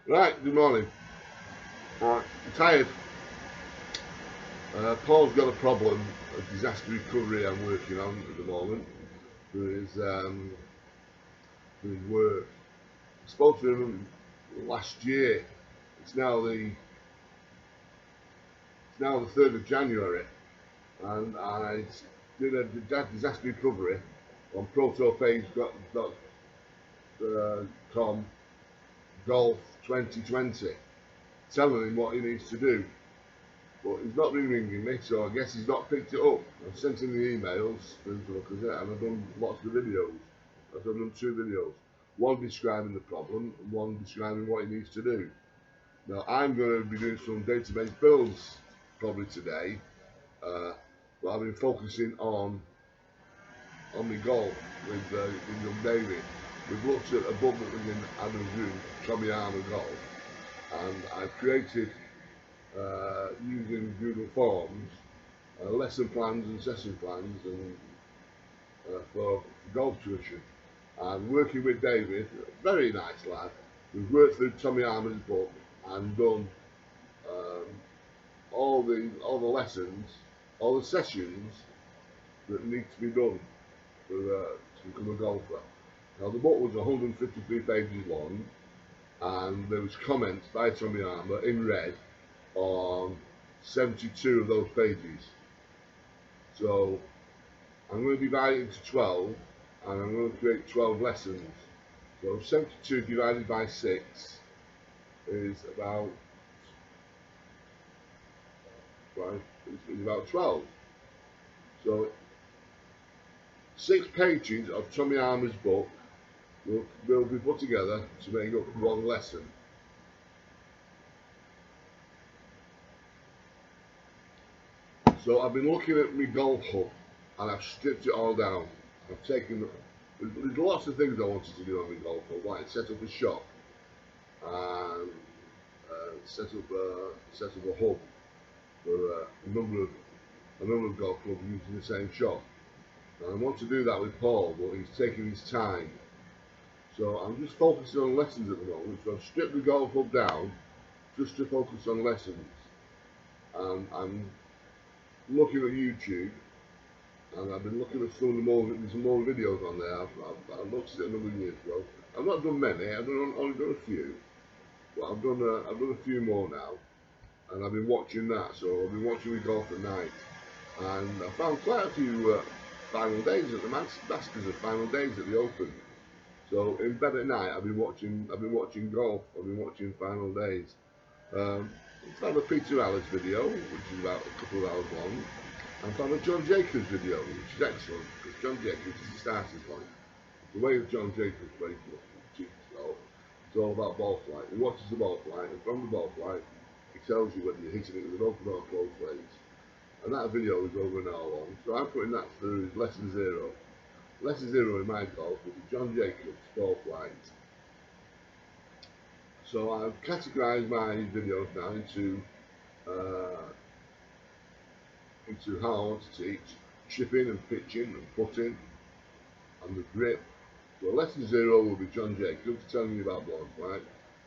Right, good morning. Right, I'm tired. Paul's got a problem, a disaster recovery I'm working on at the moment for his work. I spoke to him last year. It's now the it's now the 3rd of January, and I did a disaster recovery on protopage.com golf 2020, telling him what he needs to do. But he's not been ringing me, so I guess he's not picked it up. I've sent him the emails and I've done lots of videos. I've done 2 videos. One describing the problem and one describing what he needs to do. Now I'm going to be doing some database builds probably today, but I've been focusing on my golf with young David. We've looked at a book that was in Adam's room, Tommy Armour Golf, and I've created using Google Forms, lesson plans and session plans and for golf tuition. And working with David, a very nice lad, we've worked through Tommy Armour's book and done um, all the lessons, all the sessions that need to be done to become a golfer. Now the book was 153 pages long, and there was comments by Tommy Armour in red on 72 of those pages. So I'm going to divide it into 12, and I'm going to create 12 lessons. So 72 divided by 6 is about is about 12. So 6 pages of Tommy Armour's book will be put together to make up one lesson. So I've been looking at my golf hub and I've stripped it all down. I've taken there's lots of things I wanted to do on my golf hub, like set up a shop and set up a hub for a number of golf clubs using the same shop. And I want to do that with Paul, but he's taking his time. So I'm just focusing on lessons at the moment. So I've stripped the golf hub down just to focus on lessons. I'm looking at YouTube, and I've been looking at there's some more videos on there. I've looked at it a number of years ago. I've not done many. Only done a few, but I've done a few more now, and I've been watching that. So I've been watching the golf at night, and I found quite a few final days at the Masters of final days at the Open. So in bed at night, I've been watching golf. I've been watching final days. I found a Peter Ellis video, which is about a couple of hours long. I found a John Jacobs video, which is excellent, because John Jacobs is the starting point. The way that John Jacobs plays golf, it's all about ball flight. He watches the ball flight, and from the ball flight, he tells you whether you're hitting it with an open or closed range. And that video is over an hour long, so I'm putting that through as lesson 0. Lesson 0 in my golf will be John Jacobs ball flight. So I've categorised my videos now uh, into how I want to teach chipping and pitching and putting and the grip. So lesson 0 will be John Jacobs telling you about ball flight.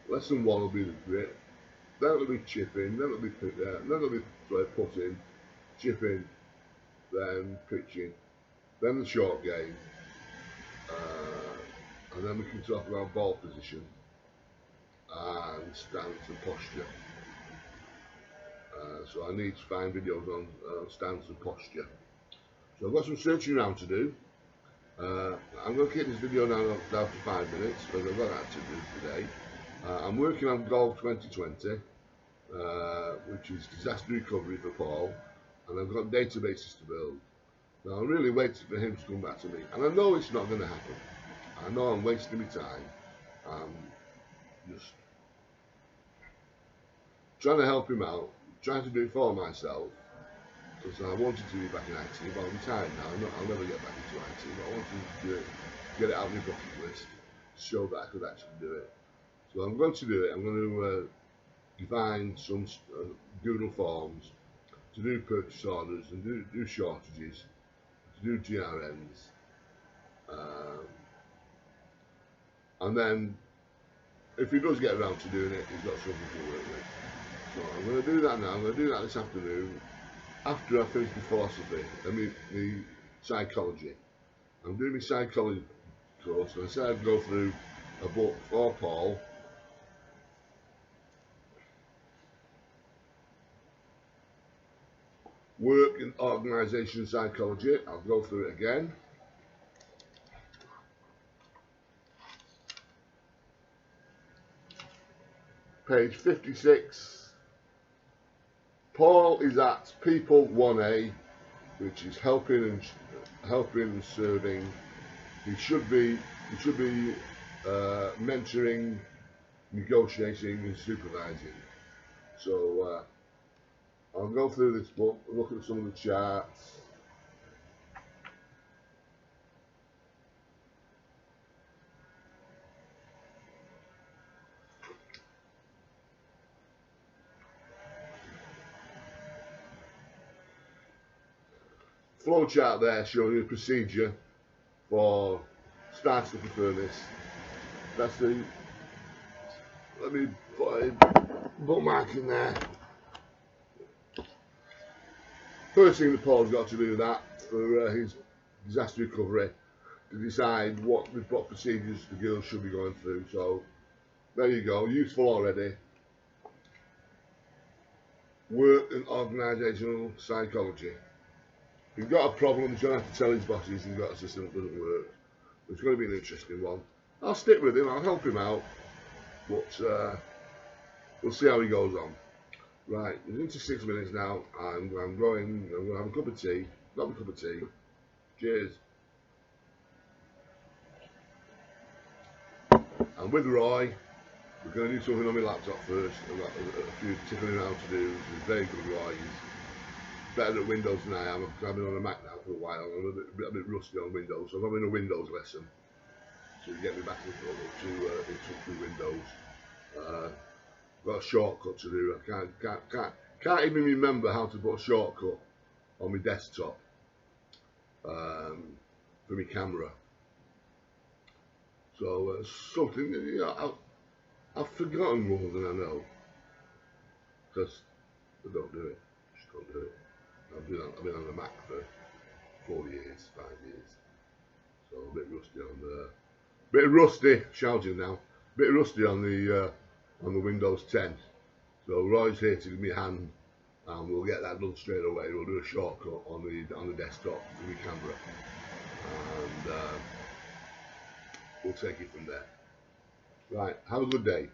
Lesson 1 will be the grip. Then it'll be chipping. Then it'll be putting, chipping, then pitching, then the short game, and then we can talk about ball position and stance and posture. So I need to find videos on stance and posture. So I've got some searching around to do. I'm going to keep this video down for 5 minutes because I've got that to do today. I'm working on Golf 2020, which is disaster recovery for Paul, and I've got databases to build. Now I'm really waiting for him to come back to me, and I know it's not going to happen. I know I'm wasting my time. I'm just trying to help him out, trying to do it for myself, because I wanted to be back in IT, but I'm retired now. I'll never get back into IT, but I wanted to do it, get it out of my bucket list, show that I could actually do it. So I'm going to do it. I'm going to define some Google Forms to do purchase orders and do shortages, to do GRNs, and then if he does get around to doing it, he's got something to work with. So I'm going to do that now. I'm going to do that this afternoon after I finish the philosophy and the psychology. I'm doing my psychology course, and I said I'd go through a book for Paul. Work and organisation psychology. I'll go through it again. Page 56. Paul is at People 1A, which is helping and serving. He should be mentoring, negotiating, and supervising. So I'll go through this book, look at some of the charts. Flow chart there showing you the procedure for starting the furnace. That's the, let me put a bookmark in there. First thing that Paul's got to do that for his disaster recovery, to decide what procedures the girls should be going through. So there you go, useful already. Work and organisational psychology. If you've got a problem, he's going to have to tell his bosses he's got a system that doesn't work. It's going to be an interesting one. I'll stick with him, I'll help him out, but we'll see how he goes on. Right, we're into 6 minutes now. I'm going to have a cup of tea. Got a cup of tea. Cheers. I'm with Roy. We're going to do something on my laptop first. I've got a few tickling around to do. He's very good, Roy. He's better at Windows than I am. I've been on a Mac now for a while. I'm a bit rusty on Windows, so I'm having a Windows lesson to get me back into Windows. Got a shortcut to do. I can't even remember how to put a shortcut on my desktop for my camera. So something, you know, I've forgotten more than I know, because I don't do it. Just don't do it. I've been on the Mac for 4 years, 5 years, so a bit rusty on the. Bit rusty, shouting now. Bit rusty on the Windows 10. So Roy's here to give me a hand, and we'll get that done straight away. We'll do a shortcut on the desktop for my camera, and we'll take it from there. Right, have a good day.